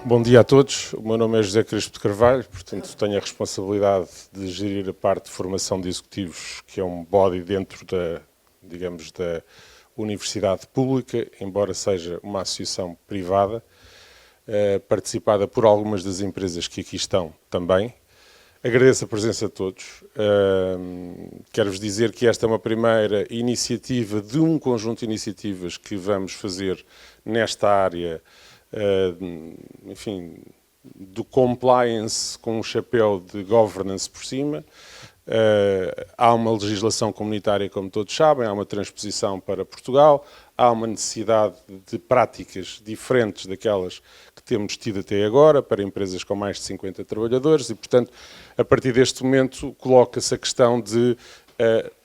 Bom dia a todos. O meu nome é José Crespo de Carvalho, portanto tenho a responsabilidade de gerir a parte de formação de executivos, que é um body dentro da, digamos, da Universidade Pública, embora seja uma associação privada, participada por algumas das empresas que aqui estão também. Agradeço a presença de todos. Quero-vos dizer que esta é uma primeira iniciativa de um conjunto de iniciativas que vamos fazer nesta área, enfim, do compliance com um chapéu de governance por cima. Há uma legislação comunitária, como todos sabem, há uma transposição para Portugal, há uma necessidade de práticas diferentes daquelas que temos tido até agora para empresas com mais de 50 trabalhadores e, portanto, a partir deste momento coloca-se a questão de,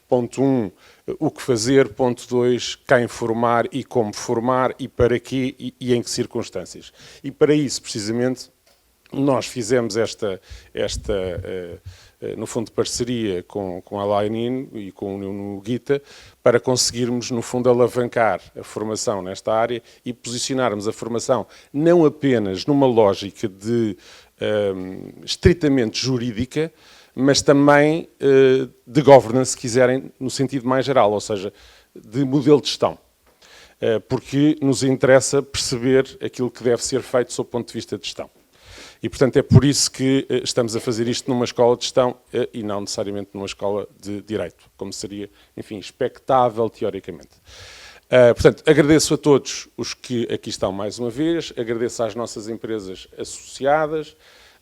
ponto 1, o que fazer, ponto 2, quem formar e como formar e para quê e em que circunstâncias. E para isso, precisamente, nós fizemos esta no fundo, parceria com a Line-In e com o Nuno Guita, para conseguirmos, no fundo, alavancar a formação nesta área e posicionarmos a formação não apenas numa lógica de estritamente jurídica, mas também de governance, se quiserem, no sentido mais geral, ou seja, de modelo de gestão. Porque nos interessa perceber aquilo que deve ser feito sob o ponto de vista de gestão. E, portanto, é por isso que estamos a fazer isto numa escola de gestão e não necessariamente numa escola de direito, como seria, enfim, expectável teoricamente. Portanto, agradeço a todos os que aqui estão mais uma vez, agradeço às nossas empresas associadas,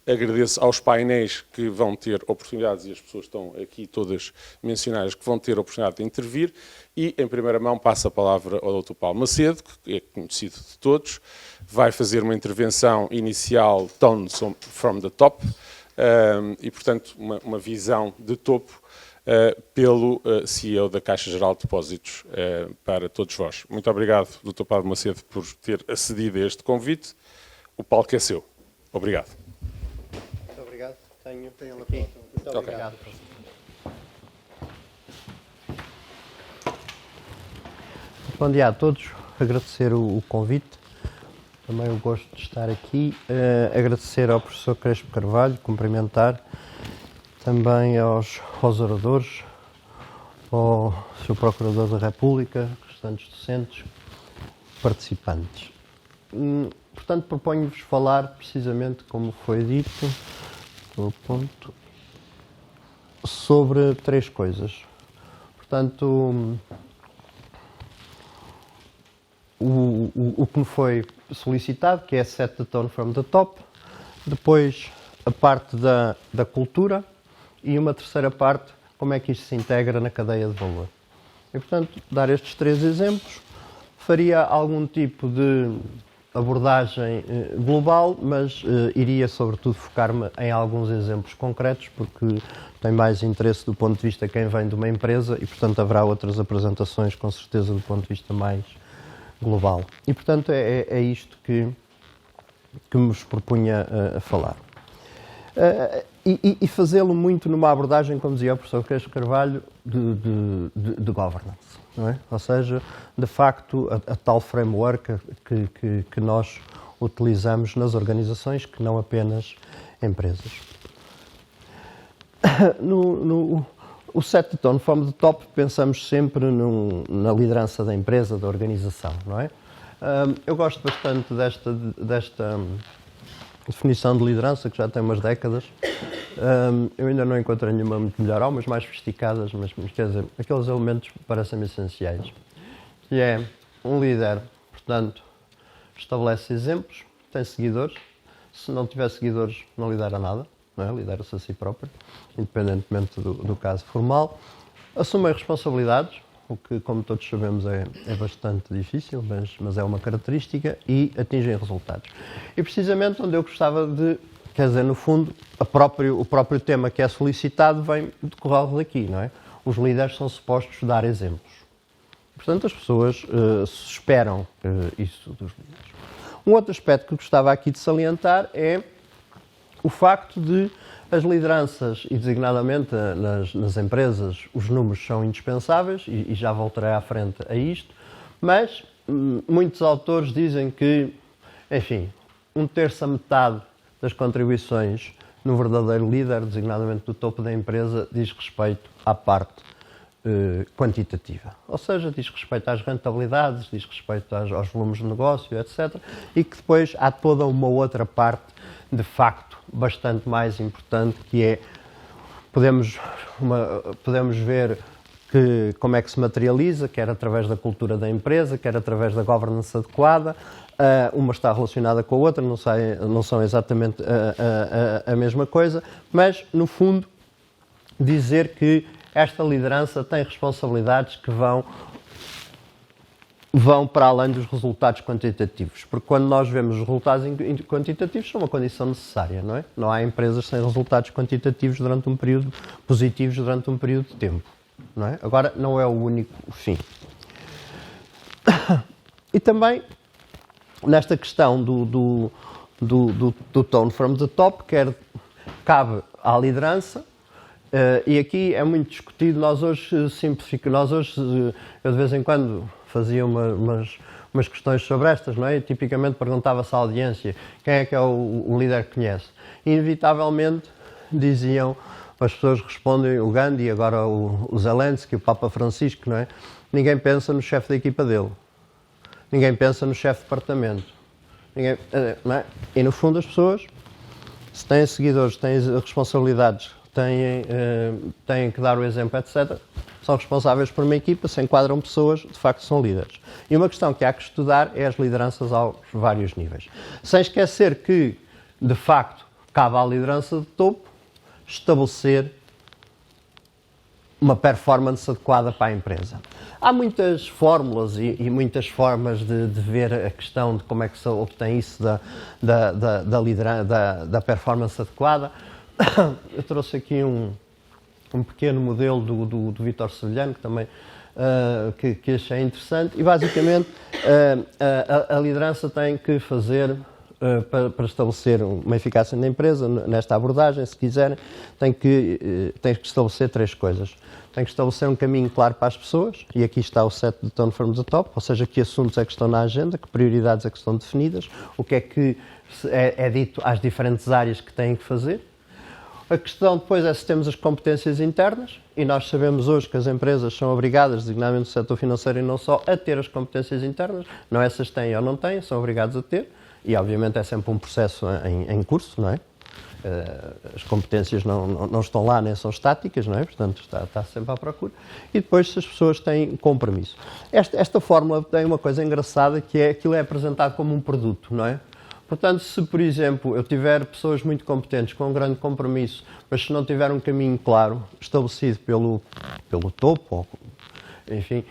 agradeço aos painéis que vão ter oportunidades, e as pessoas estão aqui todas mencionadas, que vão ter a oportunidade de intervir, e em primeira mão passo a palavra ao Dr. Paulo Macedo, que é conhecido de todos, vai fazer uma intervenção inicial Tone from the Top, e portanto uma visão de topo pelo CEO da Caixa Geral de Depósitos para todos vós. Muito obrigado, Dr. Paulo Macedo, por ter acedido a este convite. O palco é seu. Obrigado. Obrigado. Tenho aqui. Muito obrigado. Bom dia a todos. Agradecer o convite. Também o gosto de estar aqui. Agradecer ao professor Crespo Carvalho, cumprimentar também aos oradores, ao Sr. Procurador da República, restantes docentes, participantes. Portanto, proponho-vos falar precisamente, como foi dito, no ponto, sobre três coisas. Portanto, o que me foi solicitado, que é set the tone from the top, depois a parte da cultura e uma terceira parte, como é que isto se integra na cadeia de valor. E, portanto, dar estes três exemplos, faria algum tipo de abordagem global, mas iria sobretudo focar-me em alguns exemplos concretos, porque tem mais interesse do ponto de vista quem vem de uma empresa e, portanto, haverá outras apresentações, com certeza, do ponto de vista mais global. E, portanto, é isto que me propunha a falar. E fazê-lo muito numa abordagem, como dizia o professor Crespo Carvalho, de governance. Não é? Ou seja, de facto, a tal framework que nós utilizamos nas organizações, que não apenas empresas. O set the tone from the top, pensamos sempre na liderança da empresa, da organização, não é? Eu gosto bastante desta definição de liderança, que já tem umas décadas. Eu ainda não encontrei nenhuma muito melhor. Há umas mais sofisticadas, mas quer dizer, aqueles elementos parecem-me essenciais. Que é um líder, portanto, estabelece exemplos, tem seguidores. Se não tiver seguidores, não lidera nada. Não é? Lidera-se a si próprio, independentemente do caso formal. Assume responsabilidades, o que, como todos sabemos, é bastante difícil, mas é uma característica, e atingem resultados. E precisamente onde eu gostava de, quer dizer, no fundo, o próprio tema que é solicitado vem decorrer daqui, não é? Os líderes são supostos dar exemplos. Portanto, as pessoas esperam isso dos líderes. Um outro aspecto que gostava aqui de salientar é o facto de as lideranças, e designadamente nas empresas, os números são indispensáveis, e já voltarei à frente a isto, mas muitos autores dizem que, enfim, um terço a metade das contribuições no verdadeiro líder, designadamente do topo da empresa, diz respeito à parte quantitativa. Ou seja, diz respeito às rentabilidades, diz respeito aos volumes de negócio, etc. E que depois há toda uma outra parte, de facto, bastante mais importante, que é, podemos ver como é que se materializa, quer através da cultura da empresa, quer através da governance adequada. Uma está relacionada com a outra, não são exatamente a mesma coisa, mas, no fundo, dizer que esta liderança tem responsabilidades que vão para além dos resultados quantitativos, porque quando nós vemos os resultados quantitativos são uma condição necessária, não é? Não há empresas sem resultados quantitativos durante um período, positivos durante um período de tempo, não é? Agora, não é o único fim. E também, nesta questão do tone from the top, cabe à liderança. E aqui é muito discutido. Nós hoje simplificamos. Eu de vez em quando fazia umas questões sobre estas, não é? E, tipicamente perguntava-se à audiência quem é que é o líder que conhece. E, inevitavelmente diziam, as pessoas respondem o Gandhi, agora o Zelensky, o Papa Francisco, não é? Ninguém pensa no chefe da equipa dele. Ninguém pensa no chefe de departamento. Não é? E, no fundo, as pessoas, se têm seguidores, têm responsabilidades, têm que dar o exemplo, etc., são responsáveis por uma equipa, se enquadram pessoas, de facto são líderes. E uma questão que há que estudar é as lideranças aos vários níveis. Sem esquecer que, de facto, cabe à liderança de topo estabelecer uma performance adequada para a empresa. Há muitas fórmulas e muitas formas de ver a questão de como é que se obtém isso da performance adequada. Eu trouxe aqui um pequeno modelo do Vítor Sevilhano, que também que achei interessante, e basicamente a liderança tem que fazer, para estabelecer uma eficácia na empresa, nesta abordagem, se quiserem, tem que estabelecer 3 coisas. Tem que estabelecer um caminho claro para as pessoas, e aqui está o set de Tone from the Top, ou seja, que assuntos é que estão na agenda, que prioridades é que estão definidas, o que é que é dito às diferentes áreas que têm que fazer. A questão depois é se temos as competências internas, e nós sabemos hoje que as empresas são obrigadas, designadamente no setor financeiro e não só, a ter as competências internas. Não é se as têm ou não têm, são obrigados a ter, e obviamente é sempre um processo em curso, não é? As competências não estão lá, nem são estáticas, não é? Portanto, está sempre à procura. E depois, se as pessoas têm compromisso. Esta fórmula tem uma coisa engraçada, que é aquilo é apresentado como um produto, não é? Portanto, se, por exemplo, eu tiver pessoas muito competentes, com um grande compromisso, mas se não tiver um caminho claro, estabelecido pelo topo, ou, enfim,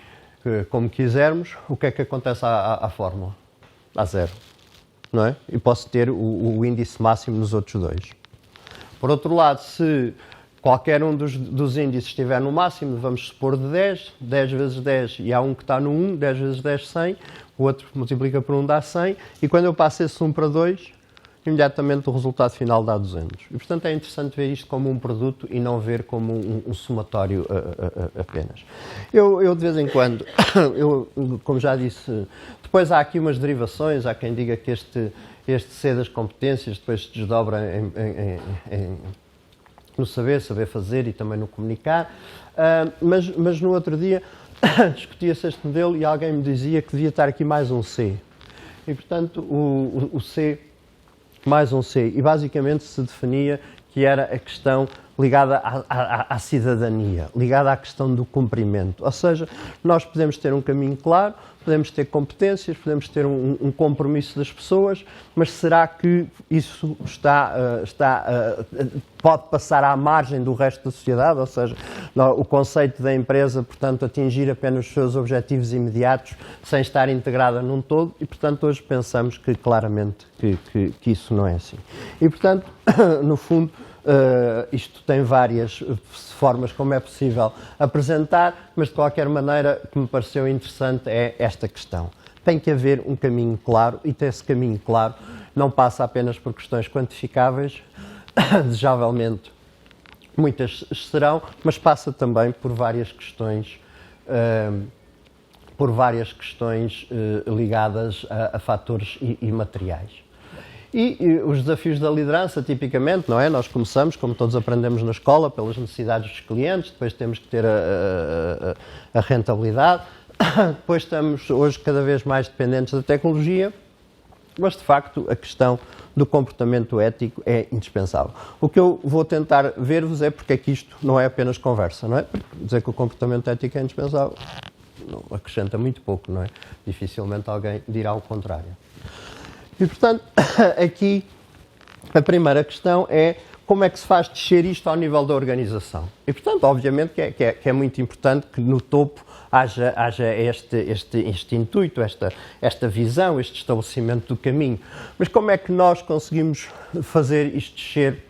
como quisermos, o que é que acontece à fórmula? Dá 0, não é? E posso ter o índice máximo nos outros 2. Por outro lado, se qualquer um dos índices estiver no máximo, vamos supor de 10 vezes 10, e há um que está no 1, 10 vezes 10, 100, o outro multiplica por 1 dá 100, e quando eu passo esse 1 para 2, imediatamente o resultado final dá 200. E, portanto, é interessante ver isto como um produto e não ver como um somatório apenas. Eu, de vez em quando, como já disse, depois há aqui umas derivações, há quem diga que este C das competências depois se desdobra no saber fazer e também no comunicar, mas no outro dia discutia-se este modelo e alguém me dizia que devia estar aqui mais um C. E, portanto, o C, mais um C, e basicamente se definia que era a questão ligada à cidadania, ligada à questão do cumprimento. Ou seja, nós podemos ter um caminho claro, podemos ter competências, podemos ter um compromisso das pessoas, mas será que isso pode passar à margem do resto da sociedade? Ou seja, o conceito da empresa, portanto, atingir apenas os seus objetivos imediatos sem estar integrada num todo, e, portanto, hoje pensamos que claramente que isso não é assim. E, portanto, no fundo, isto tem várias formas como é possível apresentar, mas de qualquer maneira o que me pareceu interessante é esta questão. Tem que haver um caminho claro, e esse caminho claro não passa apenas por questões quantificáveis, desejavelmente muitas serão, mas passa também por várias questões ligadas a fatores imateriais. E os desafios da liderança, tipicamente, não é? Nós começamos, como todos aprendemos na escola, pelas necessidades dos clientes, depois temos que ter a rentabilidade, depois estamos hoje cada vez mais dependentes da tecnologia, mas de facto a questão do comportamento ético é indispensável. O que eu vou tentar ver-vos é porque é que isto não é apenas conversa, não é? Porque dizer que o comportamento ético é indispensável não acrescenta muito pouco, não é? Dificilmente alguém dirá o contrário. E, portanto, aqui a primeira questão é como é que se faz descer isto ao nível da organização. E, portanto, obviamente que é muito importante que no topo haja este intuito, esta visão, este estabelecimento do caminho. Mas como é que nós conseguimos fazer isto descer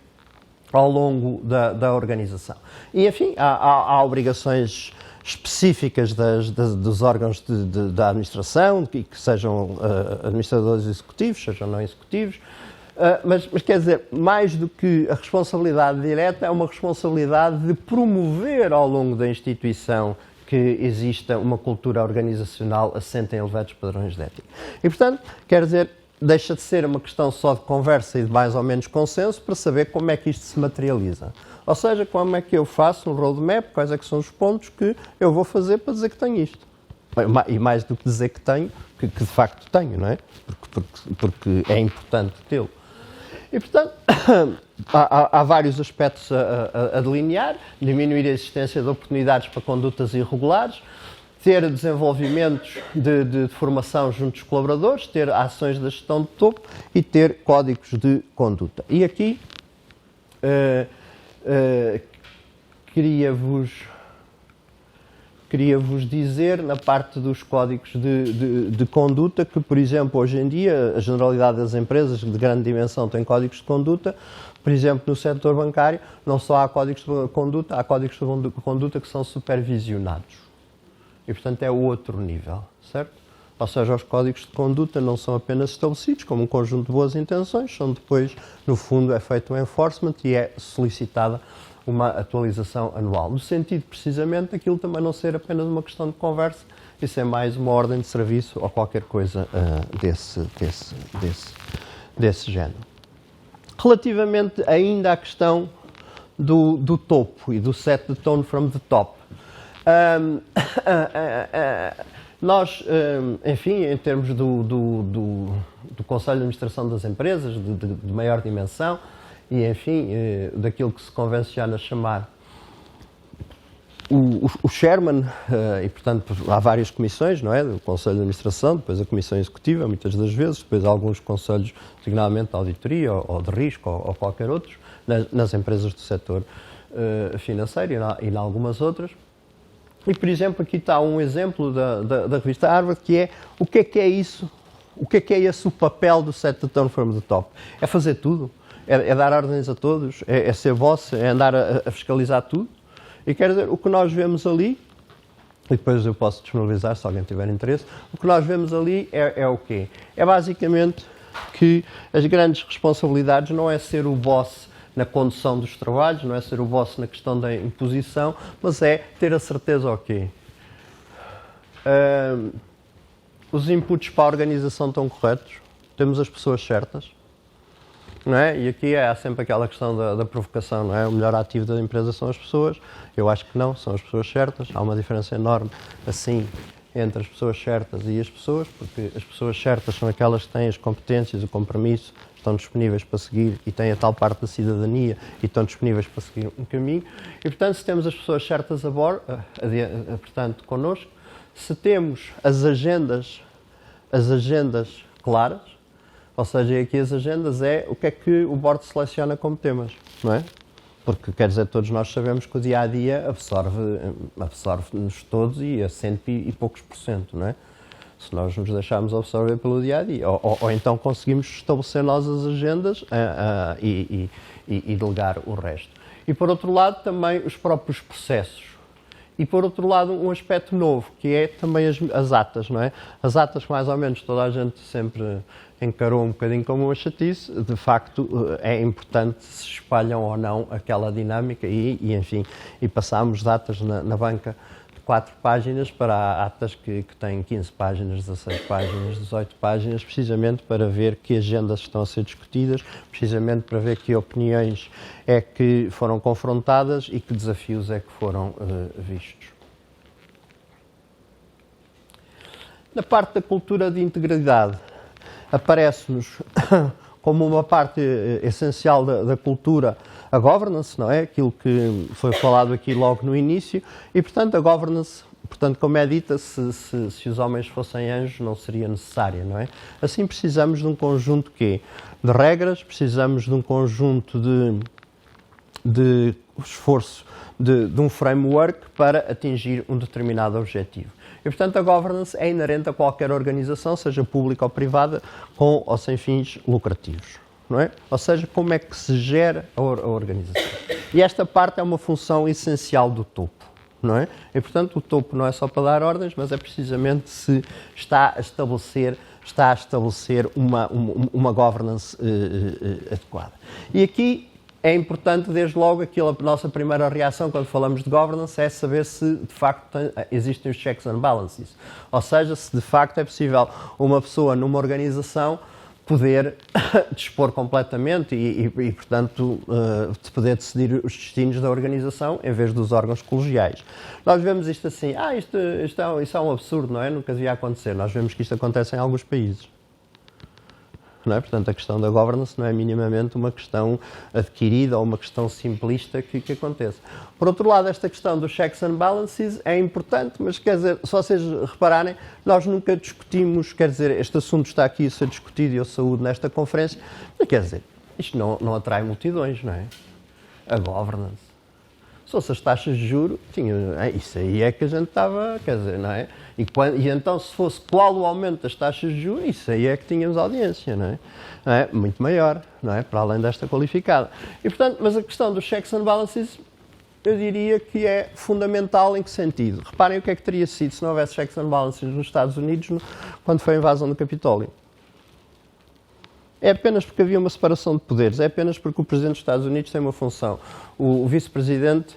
ao longo da organização? E, enfim, há obrigações específicas dos órgãos da administração, que sejam administradores executivos, sejam não executivos, mas quer dizer, mais do que a responsabilidade direta, é uma responsabilidade de promover ao longo da instituição que exista uma cultura organizacional assente em elevados padrões de ética. E, portanto, quer dizer, deixa de ser uma questão só de conversa e de mais ou menos consenso para saber como é que isto se materializa. Ou seja, como é que eu faço um roadmap, quais é que são os pontos que eu vou fazer para dizer que tenho isto. E mais do que dizer que tenho, que de facto tenho, não é? Porque é importante tê-lo. E, portanto, há vários aspectos a delinear: diminuir a existência de oportunidades para condutas irregulares, ter desenvolvimentos de formação junto dos colaboradores, ter ações de gestão de topo e ter códigos de conduta. E aqui queria-vos dizer, na parte dos códigos de conduta, que, por exemplo, hoje em dia, a generalidade das empresas de grande dimensão tem códigos de conduta. Por exemplo, no setor bancário, não só há códigos de conduta, há códigos de conduta que são supervisionados. E, portanto, é outro nível, certo? Ou seja, os códigos de conduta não são apenas estabelecidos como um conjunto de boas intenções, são depois, no fundo, é feito um enforcement e é solicitada uma atualização anual. No sentido, precisamente, daquilo também não ser apenas uma questão de conversa, isso é mais uma ordem de serviço ou qualquer coisa desse género. Relativamente ainda à questão do topo e do set the tone from the top. Nós, enfim, em termos do Conselho de Administração das Empresas, de maior dimensão, e, enfim, daquilo que se convenciona chamar o chairman, e, portanto, há várias comissões, não é? O Conselho de Administração, depois a Comissão Executiva, muitas das vezes, depois alguns conselhos, designadamente de auditoria ou de risco ou qualquer outros, nas empresas do setor financeiro e em algumas outras. E, por exemplo, aqui está um exemplo da revista Harvard, que é o que é isso, o que é esse o papel do set the tone from the top? É fazer tudo? É dar ordens a todos? É ser boss? É andar a fiscalizar tudo? E quer dizer, o que nós vemos ali, e depois eu posso disponibilizar se alguém tiver interesse, o que nós vemos ali é o quê? É basicamente que as grandes responsabilidades não é ser o boss na condução dos trabalhos, não é ser o boss na questão da imposição, mas é ter a certeza, ok, os inputs para a organização estão corretos, temos as pessoas certas, não é? E aqui há sempre aquela questão da provocação, não é? O melhor ativo da empresa são as pessoas. Eu acho que não, são as pessoas certas. Há uma diferença enorme, assim, entre as pessoas certas e as pessoas, porque as pessoas certas são aquelas que têm as competências, o compromisso, estão disponíveis para seguir e têm a tal parte da cidadania e estão disponíveis para seguir um caminho. E, portanto, se temos as pessoas certas a bordo, portanto, connosco, se temos as agendas claras, ou seja, aqui as agendas é o que é que o board seleciona como temas, não é? Porque, quer dizer, todos nós sabemos que o dia-a-dia absorve-nos todos e a 100 e poucos %, não é? Se nós nos deixarmos absorver pelo dia-a-dia. Ou então conseguimos estabelecer nós as agendas e delegar o resto. E, por outro lado, também os próprios processos. E, por outro lado, um aspecto novo, que é também as atas, não é? As atas, mais ou menos, toda a gente sempre encarou um bocadinho como uma chatice. De facto, é importante se espalham ou não aquela dinâmica e enfim, e passámos datas na banca de 4 páginas para atas que têm 15 páginas, 16 páginas, 18 páginas, precisamente para ver que agendas estão a ser discutidas, precisamente para ver que opiniões é que foram confrontadas e que desafios é que foram vistos. Na parte da cultura de integridade, aparece-nos como uma parte essencial da cultura a governance, não é? Aquilo que foi falado aqui logo no início, e portanto a governance, portanto, como é dita, se os homens fossem anjos não seria necessária, não é? Assim precisamos de um conjunto de regras, precisamos de um conjunto de esforço, de um framework para atingir um determinado objetivo. E, portanto, a governance é inerente a qualquer organização, seja pública ou privada, com ou sem fins lucrativos, não é? Ou seja, como é que se gera a organização. E esta parte é uma função essencial do topo, não é? E, portanto, o topo não é só para dar ordens, mas é precisamente se está a estabelecer uma governance adequada. E aqui é importante, desde logo, a nossa primeira reação quando falamos de governance é saber se, de facto, existem os checks and balances. Ou seja, se, de facto, é possível uma pessoa numa organização poder dispor completamente e portanto, de poder decidir os destinos da organização em vez dos órgãos colegiais. Nós vemos isto assim, isso é um absurdo, não é? Nunca devia acontecer. Nós vemos que isto acontece em alguns países. Não é? Portanto, a questão da governance não é minimamente uma questão adquirida ou uma questão simplista que aconteça. Por outro lado, esta questão dos checks and balances é importante, mas, quer dizer, se vocês repararem, nós nunca discutimos, quer dizer, este assunto está aqui a ser discutido e eu saúdo nesta conferência, mas, quer dizer, isto não atrai multidões, não é? A governance. Se fosse as taxas de juros, isso aí é que a gente estava, quer dizer, não é? E então, se fosse qual o aumento das taxas de juros, isso aí é que tínhamos audiência, não é? Muito maior, não é? Para além desta qualificada. E, portanto, mas a questão dos checks and balances, eu diria que é fundamental em que sentido? Reparem o que é que teria sido se não houvesse checks and balances nos Estados Unidos quando foi a invasão do Capitólio. É apenas porque havia uma separação de poderes, é apenas porque o Presidente dos Estados Unidos tem uma função. O Vice-Presidente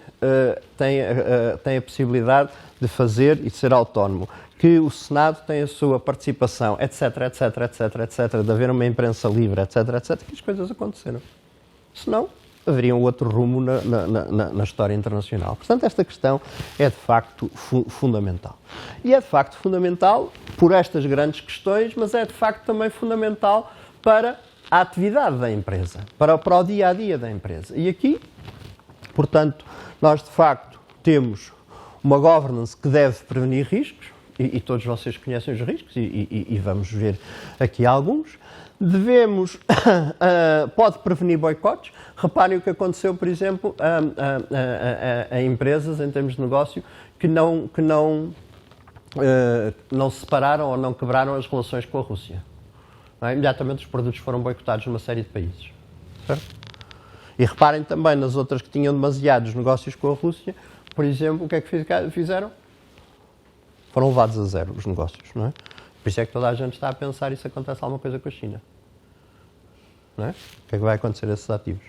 tem a possibilidade de fazer e de ser autónomo, que o Senado tem a sua participação, etc, etc, etc, etc, de haver uma imprensa livre, etc, etc, que as coisas aconteceram. Senão, haveria um outro rumo na história internacional. Portanto, esta questão é de facto fundamental. E é de facto fundamental por estas grandes questões, mas é de facto também fundamental para a atividade da empresa, para o dia-a-dia da empresa. E aqui, portanto, nós de facto temos uma governance que deve prevenir riscos, e todos vocês conhecem os riscos, e vamos ver aqui alguns. Pode prevenir boicotes. Reparem o que aconteceu, por exemplo, a empresas, em termos de negócio, que não separaram ou não quebraram as relações com a Rússia. Imediatamente os produtos foram boicotados numa série de países. Certo? E reparem também nas outras que tinham demasiados negócios com a Rússia, por exemplo, o que é que fizeram? Foram levados a zero os negócios, não é? Por isso é que toda a gente está a pensar se acontece alguma coisa com a China. Não é? O que é que vai acontecer a esses ativos?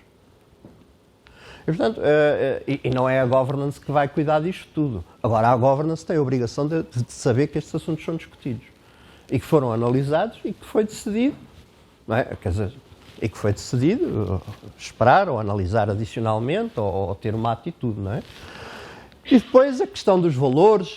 E, portanto, não é a governance que vai cuidar disto tudo. Agora, a governance tem a obrigação de saber que estes assuntos são discutidos. E que foram analisados e que foi decidido, não é? Quer dizer, e que foi decidido esperar ou analisar adicionalmente ou ter uma atitude, não é? E depois a questão dos valores,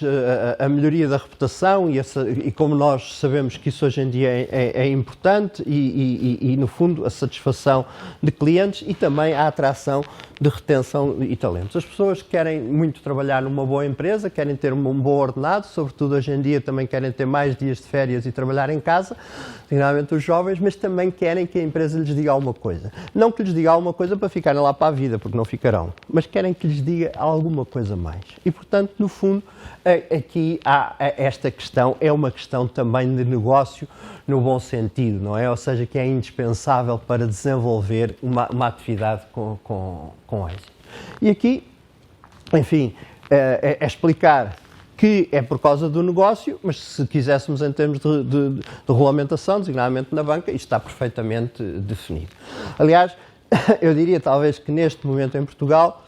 a melhoria da reputação e como nós sabemos que isso hoje em dia é importante e, no fundo, a satisfação de clientes e também a atração de retenção e talentos. As pessoas querem muito trabalhar numa boa empresa, querem ter um bom ordenado, sobretudo hoje em dia também querem ter mais dias de férias e trabalhar em casa, geralmente os jovens, mas também querem que a empresa lhes diga alguma coisa. Não que lhes diga alguma coisa para ficarem lá para a vida, porque não ficarão, mas querem que lhes diga alguma coisa mais. E, portanto, no fundo, aqui há esta questão, é uma questão também de negócio no bom sentido, não é? Ou seja, que é indispensável para desenvolver uma atividade com êxito. E aqui, enfim, é explicar que é por causa do negócio, mas se quiséssemos em termos de regulamentação, designadamente na banca, isto está perfeitamente definido. Aliás, eu diria talvez que neste momento em Portugal,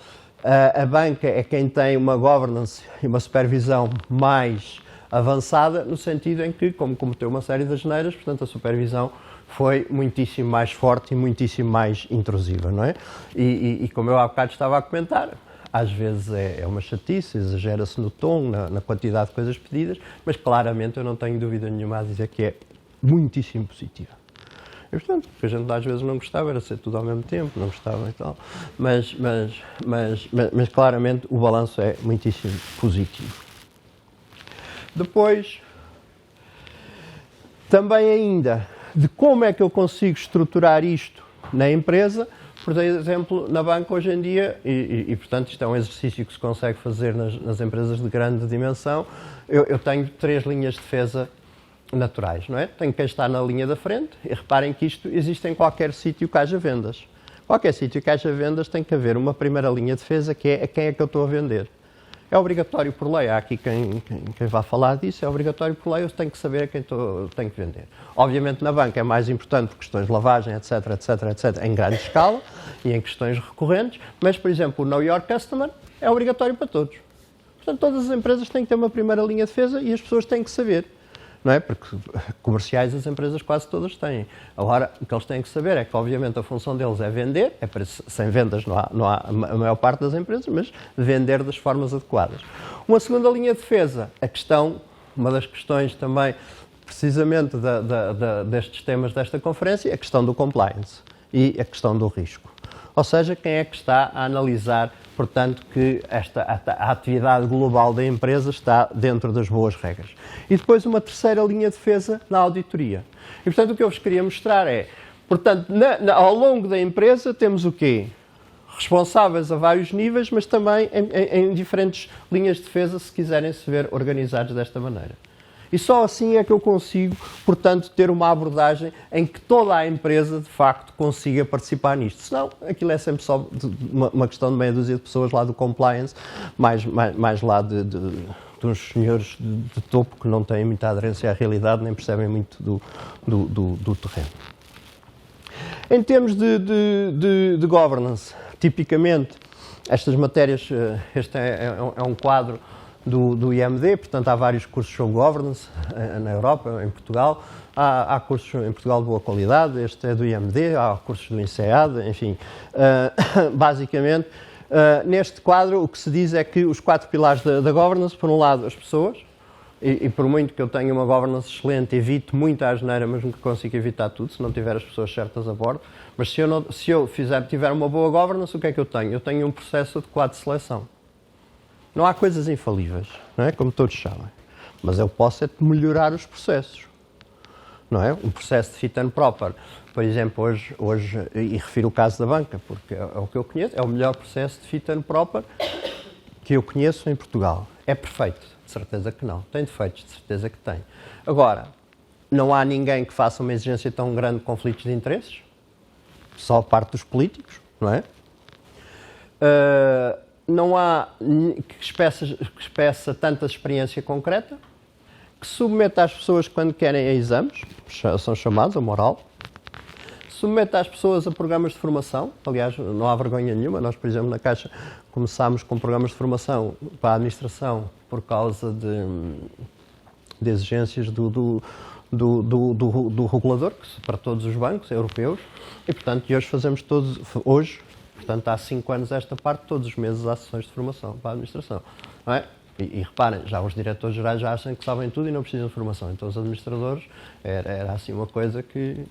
A banca é quem tem uma governance e uma supervisão mais avançada, no sentido em que, como cometeu uma série de asneiras, portanto, a supervisão foi muitíssimo mais forte e muitíssimo mais intrusiva, não é? E como eu há bocado estava a comentar, às vezes é uma chatice, exagera-se no tom, na quantidade de coisas pedidas, mas claramente eu não tenho dúvida nenhuma a dizer que é muitíssimo positiva. E, portanto, o que a gente às vezes não gostava era ser tudo ao mesmo tempo, não gostava e tal, mas claramente o balanço é muitíssimo positivo. Depois, também ainda, de como é que eu consigo estruturar isto na empresa. Por exemplo, na banca hoje em dia, portanto isto é um exercício que se consegue fazer nas empresas de grande dimensão, eu tenho 3 linhas de defesa naturais, não é? Tenho quem está na linha da frente, e reparem que isto existe em qualquer sítio que haja vendas. Qualquer sítio que haja vendas tem que haver uma primeira linha de defesa, que é a quem é que eu estou a vender. É obrigatório por lei, há aqui quem vai falar disso, é obrigatório por lei, eu tenho que saber a quem tenho que vender. Obviamente na banca é mais importante por questões de lavagem, etc, em grande escala e em questões recorrentes, mas, por exemplo, o Know Your Customer é obrigatório para todos. Portanto, todas as empresas têm que ter uma primeira linha de defesa e as pessoas têm que saber. Não é? Porque comerciais as empresas quase todas têm. Agora, o que eles têm que saber é que, obviamente, a função deles é vender, sem vendas não há a maior parte das empresas, mas vender das formas adequadas. Uma segunda linha de defesa, uma das questões também, precisamente destes temas desta conferência, é a questão do compliance e a questão do risco. Ou seja, quem é que está a analisar, portanto, que a atividade global da empresa está dentro das boas regras. E depois uma terceira linha de defesa na auditoria. E, portanto, o que eu vos queria mostrar é, portanto, ao longo da empresa temos o quê? Responsáveis a vários níveis, mas também em diferentes linhas de defesa, se quiserem se ver organizados desta maneira. E só assim é que eu consigo, portanto, ter uma abordagem em que toda a empresa, de facto, consiga participar nisto. Senão, aquilo é sempre só uma questão de meia dúzia de pessoas lá do compliance, mais lá de uns senhores de topo que não têm muita aderência à realidade, nem percebem muito do terreno. Em termos de governance, tipicamente, estas matérias, este é um quadro do IMD, portanto há vários cursos sobre governance na Europa, em Portugal. Há cursos em Portugal de boa qualidade, este é do IMD, há cursos do INSEAD, enfim. Basicamente, neste quadro o que se diz é que os 4 pilares da governance, por um lado as pessoas, e por muito que eu tenha uma governance excelente, evito muita asneira, mas nunca consigo evitar tudo, se não tiver as pessoas certas a bordo. Mas se eu tiver uma boa governance, o que é que eu tenho? Eu tenho um processo adequado de seleção. Não há coisas infalíveis, não é? Como todos sabem. Mas eu posso melhorar os processos. Não é? Um processo de fit and proper. Por exemplo, hoje, e refiro o caso da banca, porque é o que eu conheço, é o melhor processo de fit and proper que eu conheço em Portugal. É perfeito? De certeza que não. Tem defeitos? De certeza que tem. Agora, não há ninguém que faça uma exigência tão grande de conflitos de interesses? Só a parte dos políticos, não é? Não há que expeça tanta experiência concreta, que submeta as pessoas quando querem a exames, são chamados a moral, submeta as pessoas a programas de formação, aliás, não há vergonha nenhuma, nós, por exemplo, na Caixa começámos com programas de formação para a administração por causa de exigências do regulador, para todos os bancos europeus, e, portanto, hoje fazemos portanto, há 5 anos esta parte, todos os meses há sessões de formação para a administração. Não é? E reparem, já os diretores gerais já acham que sabem tudo e não precisam de formação. Então os administradores era assim uma coisa que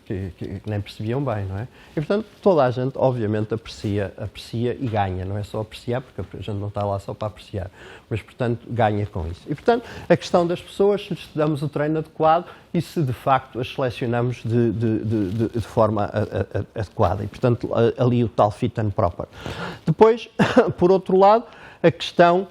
nem percebiam bem, não é? E portanto toda a gente obviamente aprecia e ganha, não é só apreciar, porque a gente não está lá só para apreciar, mas portanto ganha com isso. E portanto a questão das pessoas, se lhes damos o treino adequado e se de facto as selecionamos de forma adequada. E portanto ali o tal fit and proper. Depois, por outro lado, a questão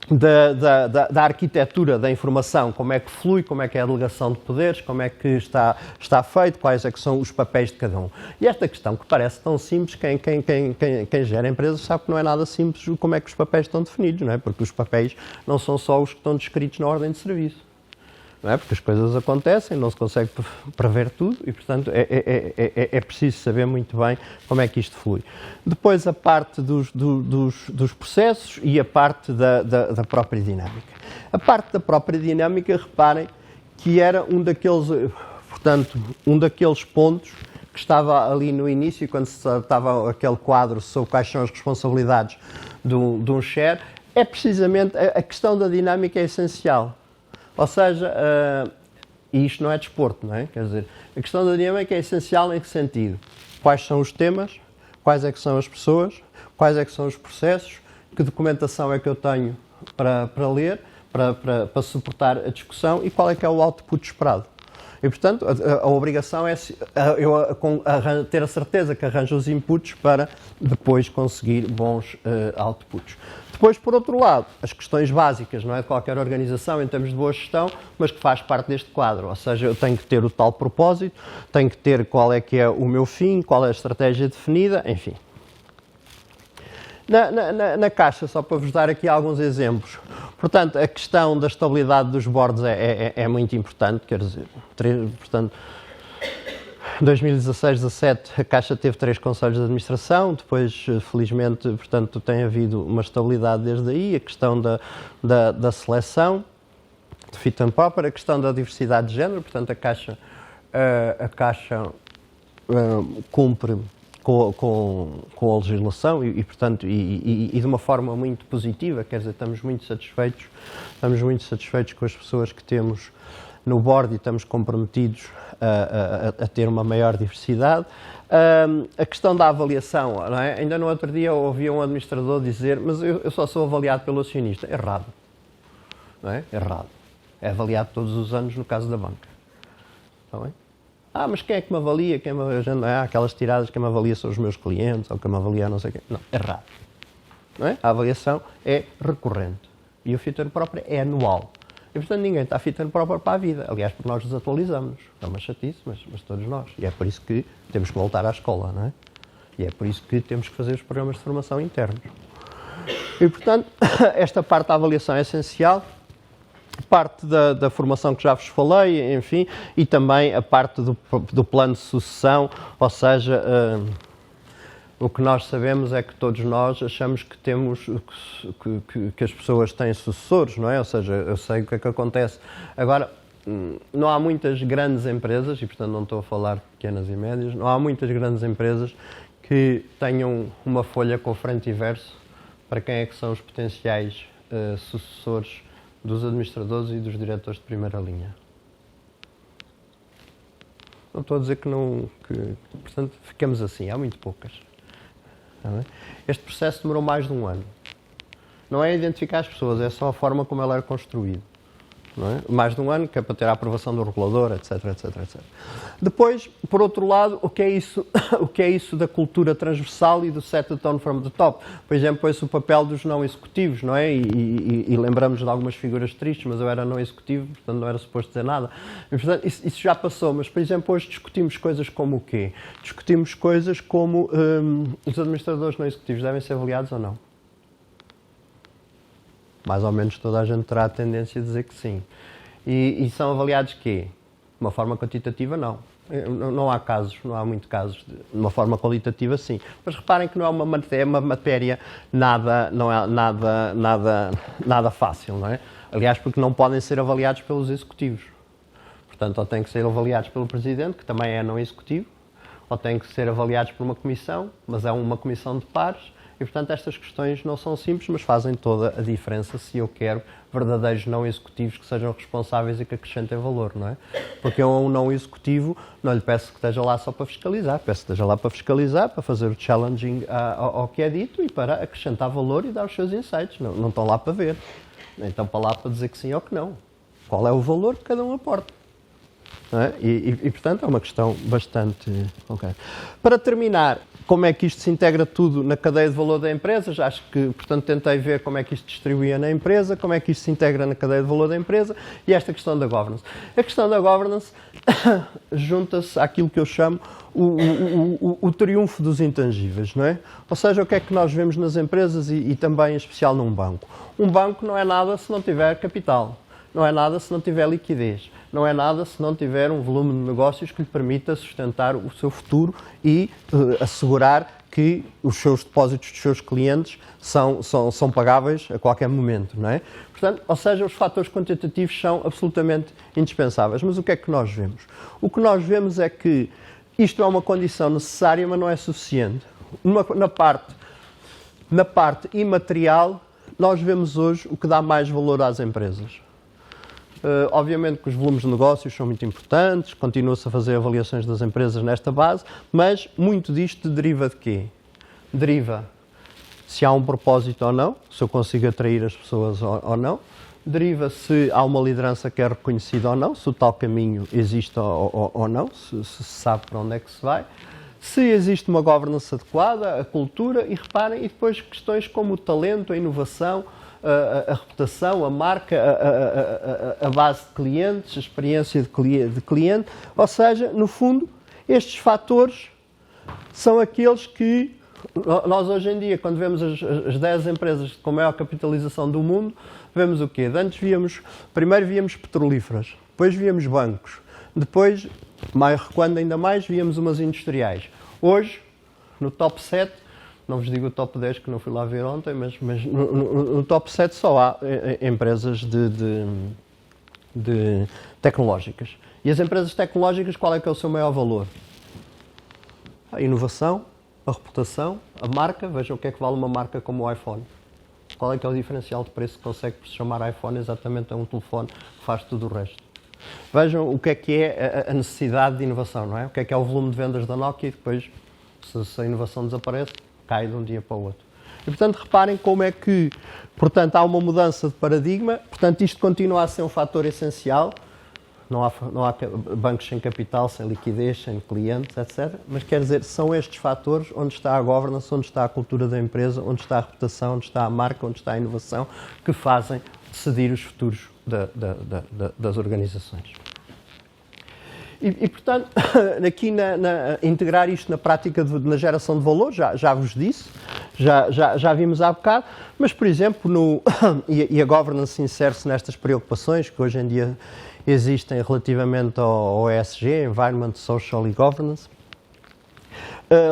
da arquitetura da informação, como é que flui, como é que é a delegação de poderes, como é que está feito, quais é que são os papéis de cada um. E esta questão que parece tão simples, quem gera empresas sabe que não é nada simples como é que os papéis estão definidos, não é? Porque os papéis não são só os que estão descritos na ordem de serviço. não é? Porque as coisas acontecem, não se consegue prever tudo e, portanto, é preciso saber muito bem como é que isto flui. Depois, a parte dos processos e a parte da própria dinâmica. A parte da própria dinâmica, reparem, que era um daqueles pontos que estava ali no início, quando se estava aquele quadro sobre quais são as responsabilidades de um share, é precisamente a questão da dinâmica é essencial. Ou seja, e isto não é desporto, não é? Quer dizer, a questão da dinâmica é essencial em que sentido? Quais são os temas, quais é que são as pessoas, quais é que são os processos, que documentação é que eu tenho para ler, para suportar a discussão e qual é que é o output esperado. E, portanto, a obrigação é eu ter a certeza que arranjo os inputs para depois conseguir bons outputs. Depois, por outro lado, as questões básicas, não é, de qualquer organização em termos de boa gestão, mas que faz parte deste quadro. Ou seja, eu tenho que ter o tal propósito, tenho que ter qual é que é o meu fim, qual é a estratégia definida, enfim. Na Caixa, só para vos dar aqui alguns exemplos. Portanto, a questão da estabilidade dos boards é muito importante, quer dizer, portanto, em 2016-17 a Caixa teve 3 conselhos de administração, depois, felizmente, portanto, tem havido uma estabilidade desde aí, a questão da seleção, de fit and proper, a questão da diversidade de género, portanto, a Caixa cumpre com a legislação portanto, de uma forma muito positiva, quer dizer, estamos muito satisfeitos com as pessoas que temos no board e estamos comprometidos a ter uma maior diversidade. A questão da avaliação, não é? Ainda no outro dia eu ouvi um administrador dizer, mas eu só sou avaliado pelo acionista. Errado. Não é? Errado. É avaliado todos os anos no caso da banca. Está bem? Mas quem é que me avalia? Aquelas tiradas, quem me avalia são os meus clientes, ou quem me avalia não sei quem. Não, errado. Não é? A avaliação é recorrente. E o fit and proper é anual. E, portanto, ninguém está fit and proper para a vida. Aliás, porque nós desatualizamos. É uma chatice, mas todos nós. E é por isso que temos que voltar à escola, não é? E é por isso que temos que fazer os programas de formação internos. E, portanto, esta parte da avaliação é essencial. Parte da formação que já vos falei, enfim, e também a parte do plano de sucessão, ou seja, o que nós sabemos é que todos nós achamos que temos, que as pessoas têm sucessores, não é? Ou seja, eu sei o que é que acontece. Agora, não há muitas grandes empresas, e portanto não estou a falar de pequenas e médias, não há muitas grandes empresas que tenham uma folha com frente e verso para quem é que são os potenciais sucessores dos administradores e dos diretores de primeira linha. Não estou a dizer que não... portanto, ficamos assim, há muito poucas. Este processo demorou mais de um ano. Não é identificar as pessoas, é só a forma como ela era construída. Não é? Mais de um ano, que é para ter a aprovação do regulador, etc, etc, etc. Depois, por outro lado, o que é isso da cultura transversal e do set the tone from the top? Por exemplo, esse o papel dos não executivos, não é? E lembramos de algumas figuras tristes, mas eu era não executivo, portanto não era suposto dizer nada. E, portanto, isso já passou, mas, por exemplo, hoje discutimos coisas como o quê? Discutimos coisas como os administradores não executivos devem ser avaliados ou não? Mais ou menos toda a gente terá a tendência a dizer que sim. E são avaliados quê? De uma forma quantitativa, não. Não há casos, não há muito casos de uma forma qualitativa, sim. Mas reparem que não é uma matéria nada fácil, não é? Aliás, porque não podem ser avaliados pelos executivos. Portanto, ou têm que ser avaliados pelo Presidente, que também é não executivo, ou têm que ser avaliados por uma comissão, mas é uma comissão de pares. E, portanto, estas questões não são simples, mas fazem toda a diferença se eu quero verdadeiros não executivos que sejam responsáveis e que acrescentem valor, não é? Porque eu a um não executivo não lhe peço que esteja lá só para fiscalizar, peço que esteja lá para fiscalizar, para fazer o challenging ao que é dito e para acrescentar valor e dar os seus insights. Não estão lá para ver, nem estão para lá para dizer que sim ou que não. Qual é o valor que cada um aporta? Não é? E, portanto, é uma questão bastante... Okay. Para terminar, como é que isto se integra tudo na cadeia de valor da empresa? Já acho que, portanto, tentei ver como é que isto distribuía na empresa, como é que isto se integra na cadeia de valor da empresa e esta questão da governance. A questão da governance junta-se àquilo que eu chamo o triunfo dos intangíveis, não é? Ou seja, o que é que nós vemos nas empresas e também em especial num banco? Um banco não é nada se não tiver capital. não é nada se não tiver liquidez, não é nada se não tiver um volume de negócios que lhe permita sustentar o seu futuro e assegurar que os seus depósitos dos seus clientes são pagáveis a qualquer momento, não é? Portanto, ou seja, os fatores quantitativos são absolutamente indispensáveis. Mas o que é que nós vemos? O que nós vemos é que isto é uma condição necessária, mas não é suficiente. Na parte imaterial, nós vemos hoje o que dá mais valor às empresas. Obviamente que os volumes de negócios são muito importantes, continua-se a fazer avaliações das empresas nesta base, mas muito disto deriva de quê? Deriva se há um propósito ou não, se eu consigo atrair as pessoas ou não, deriva se há uma liderança que é reconhecida ou não, se o tal caminho existe ou não, se sabe para onde é que se vai, se existe uma governance adequada, a cultura, e reparem, e depois questões como o talento, a inovação, a reputação, a marca, a base de clientes, a experiência de cliente, ou seja, no fundo, estes fatores são aqueles que nós hoje em dia, quando vemos as 10 empresas com maior capitalização do mundo, vemos o quê? Antes primeiro víamos petrolíferas, depois víamos bancos, depois, recuando ainda mais, víamos umas industriais. Hoje, no top 7, não vos digo o top 10 que não fui lá ver ontem, mas no top 7 só há empresas de tecnológicas. E as empresas tecnológicas, qual é que é o seu maior valor? A inovação, a reputação, a marca. Vejam o que é que vale uma marca como o iPhone. Qual é que é o diferencial de preço que consegue por se chamar iPhone exatamente a um telefone que faz tudo o resto. Vejam o que é a necessidade de inovação, não é? O que é o volume de vendas da Nokia e depois, se a inovação desaparece, cai de um dia para o outro. E, portanto, reparem como é que, portanto, há uma mudança de paradigma, portanto, isto continua a ser um fator essencial. Não há bancos sem capital, sem liquidez, sem clientes, etc. Mas quer dizer, são estes fatores onde está a governance, onde está a cultura da empresa, onde está a reputação, onde está a marca, onde está a inovação, que fazem decidir os futuros das organizações. E portanto, aqui integrar isto na prática na geração de valor, já vos disse, já vimos há bocado, mas, por exemplo, e a governance insere-se nestas preocupações que hoje em dia existem relativamente ao ESG, Environment, Social e Governance.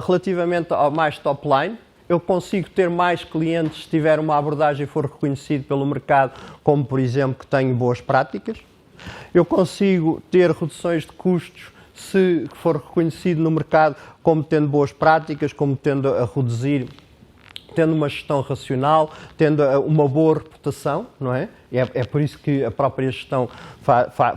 Relativamente ao mais top line, eu consigo ter mais clientes se tiver uma abordagem e for reconhecido pelo mercado, como, por exemplo, que tenho boas práticas. Eu consigo ter reduções de custos se for reconhecido no mercado como tendo boas práticas, como tendo a reduzir, tendo uma gestão racional, tendo uma boa reputação, não é? É por isso que a própria gestão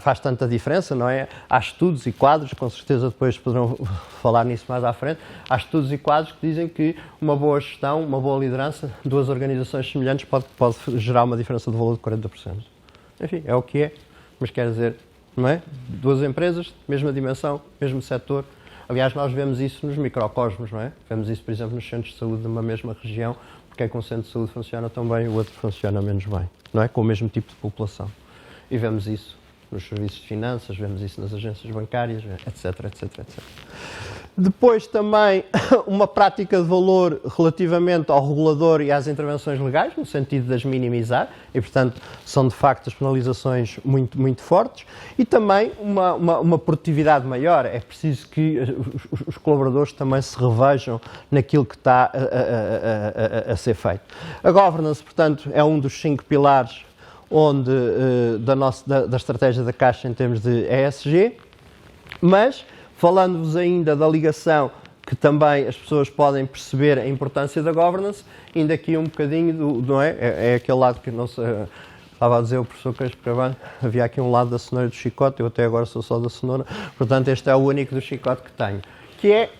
faz tanta diferença, não é? Há estudos e quadros, com certeza depois poderão falar nisso mais à frente, há estudos e quadros que dizem que uma boa gestão, uma boa liderança, duas organizações semelhantes pode gerar uma diferença de valor de 40%. Enfim, é o que é, mas quer dizer, não é? Duas empresas, mesma dimensão, mesmo setor. Aliás, nós vemos isso nos microcosmos, não é? Vemos isso, por exemplo, nos centros de saúde de uma mesma região, porque é que um centro de saúde funciona tão bem e o outro funciona menos bem, não é? Com o mesmo tipo de população. E vemos isso nos serviços de finanças, vemos isso nas agências bancárias, etc, etc, etc. Depois também uma prática de valor relativamente ao regulador e às intervenções legais, no sentido de as minimizar, e portanto são de facto as penalizações muito, muito fortes, e também uma produtividade maior. É preciso que os colaboradores também se revejam naquilo que está a ser feito. A governance, portanto, é um dos 5 pilares da estratégia da Caixa em termos de ESG, mas falando-vos ainda da ligação que também as pessoas podem perceber a importância da governance, ainda aqui um bocadinho, não é? É aquele lado que não sei, estava a dizer o professor Queijo Carvalho, havia aqui um lado da cenoura e do chicote, eu até agora sou só da cenoura, portanto este é o único do chicote que tenho, que é,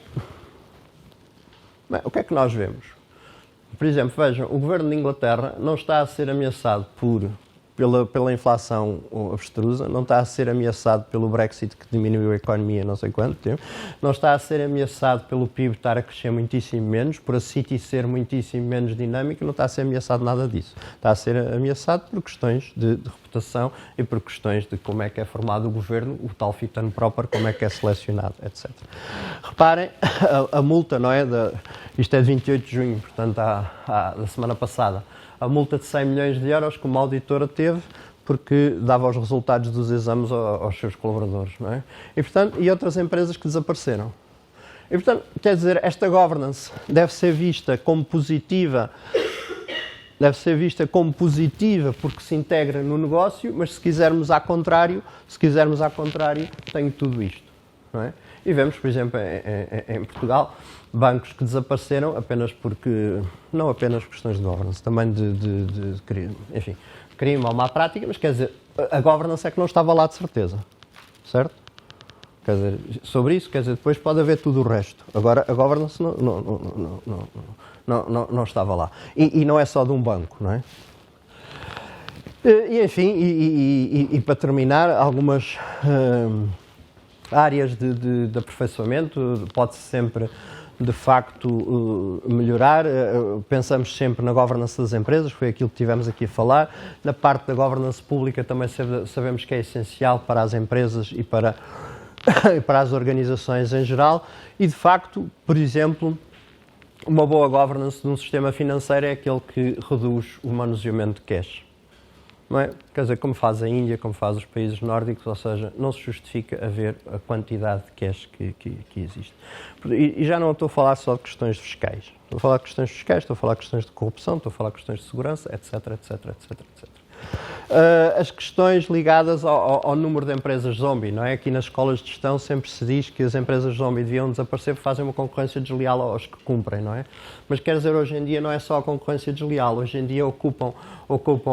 bem, o que é que nós vemos? Por exemplo, vejam, o governo de Inglaterra não está a ser ameaçado pela inflação abstrusa, não está a ser ameaçado pelo Brexit que diminuiu a economia não sei quanto tempo, não está a ser ameaçado pelo PIB estar a crescer muitíssimo menos, por a City ser muitíssimo menos dinâmica, não está a ser ameaçado nada disso. Está a ser ameaçado por questões de reputação e por questões de como é que é formado o governo, o tal fit and proper, como é que é selecionado, etc. Reparem, a multa, não é? Isto é de 28 de junho, portanto, da semana passada. A multa de 100 milhões de euros que uma auditora teve porque dava os resultados dos exames aos seus colaboradores, não é? E, portanto, e outras empresas que desapareceram. E, portanto, quer dizer, esta governance deve ser vista como positiva porque se integra no negócio, mas se quisermos ao contrário, tem tudo isto, não é? E vemos, por exemplo, em Portugal, bancos que desapareceram apenas porque, não apenas por questões de governance, também de crime ou má prática, mas quer dizer, a governance é que não estava lá de certeza, certo? Quer dizer, sobre isso, quer dizer, depois pode haver tudo o resto. Agora, a governance não estava lá. E não é só de um banco, não é? E enfim, e para terminar, algumas áreas de aperfeiçoamento, pode-se sempre, de facto, melhorar. Pensamos sempre na governance das empresas, foi aquilo que tivemos aqui a falar. Na parte da governance pública também sabemos que é essencial para as empresas e para as organizações em geral. E, de facto, por exemplo, uma boa governance de um sistema financeiro é aquele que reduz o manuseamento de cash. Não é? Quer dizer, como faz a Índia, como faz os países nórdicos, ou seja, não se justifica haver a quantidade de cash que existe. E já não estou a falar só de questões fiscais. Estou a falar de questões fiscais, estou a falar de questões de corrupção, estou a falar de questões de segurança, etc, etc, etc, etc. As questões ligadas ao número de empresas zombie, não é? Aqui nas escolas de gestão sempre se diz que as empresas zombie deviam desaparecer porque fazem uma concorrência desleal aos que cumprem, não é? Mas quer dizer, hoje em dia não é só a concorrência desleal, hoje em dia ocupam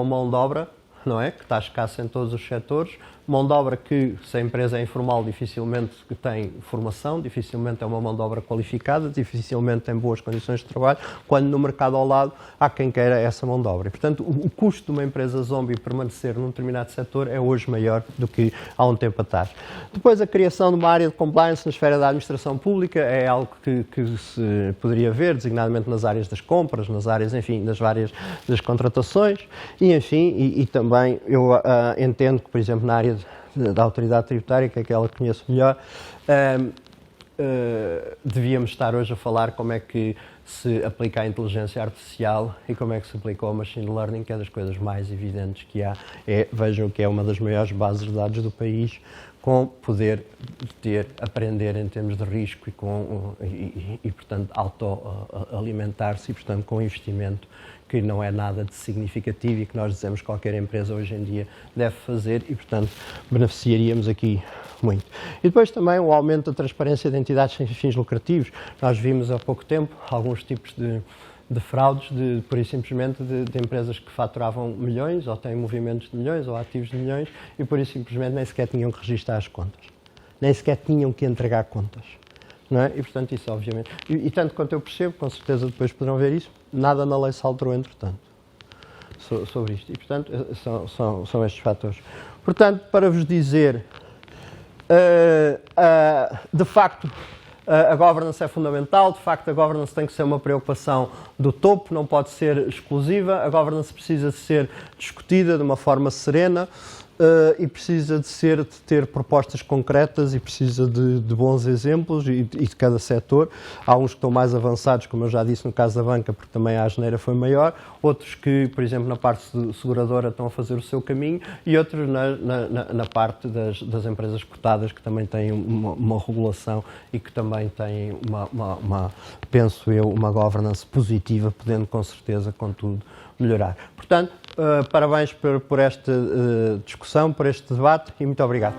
mão de obra, não é? Que está escassa em todos os setores, mão de obra que, se a empresa é informal, dificilmente tem formação, dificilmente é uma mão de obra qualificada, dificilmente tem boas condições de trabalho, quando no mercado ao lado há quem queira essa mão de obra. E, portanto, o custo de uma empresa zombie permanecer num determinado setor é hoje maior do que há um tempo atrás. Depois, a criação de uma área de compliance na esfera da administração pública é algo que se poderia ver, designadamente nas áreas das compras, nas áreas, enfim, das contratações, e, enfim, e também eu entendo que, por exemplo, na área da autoridade tributária, que é aquela que conheço melhor, devíamos estar hoje a falar como é que se aplica a inteligência artificial e como é que se aplica ao machine learning, que é das coisas mais evidentes que há. Vejam que é uma das maiores bases de dados do país, com poder aprender em termos de risco e portanto, autoalimentar-se e, portanto, com investimento que não é nada de significativo e que nós dizemos que qualquer empresa hoje em dia deve fazer e, portanto, beneficiaríamos aqui muito. E depois também o aumento da transparência de entidades sem fins lucrativos. Nós vimos há pouco tempo alguns tipos de fraudes, por e simplesmente de empresas que faturavam milhões, ou têm movimentos de milhões, ou ativos de milhões, e por e simplesmente nem sequer tinham que registrar as contas. Nem sequer tinham que entregar contas. Não é? E, portanto, isso obviamente... E tanto quanto eu percebo, com certeza depois poderão ver isso, nada na lei se alterou, entretanto, sobre isto. E, portanto, são estes fatores. Portanto, para vos dizer, de facto, a governance é fundamental, de facto a governance tem que ser uma preocupação do topo, não pode ser exclusiva, a governance precisa de ser discutida de uma forma serena e precisa de ter propostas concretas e precisa de bons exemplos e de cada setor. Há uns que estão mais avançados, como eu já disse no caso da banca, porque também a asneira foi maior, outros que, por exemplo, na parte seguradora estão a fazer o seu caminho e outros na parte das empresas cotadas, que também têm uma regulação e que também têm penso eu, uma governance positiva, podendo com certeza, contudo, melhorar. Portanto, parabéns por esta discussão, por este debate e muito obrigado.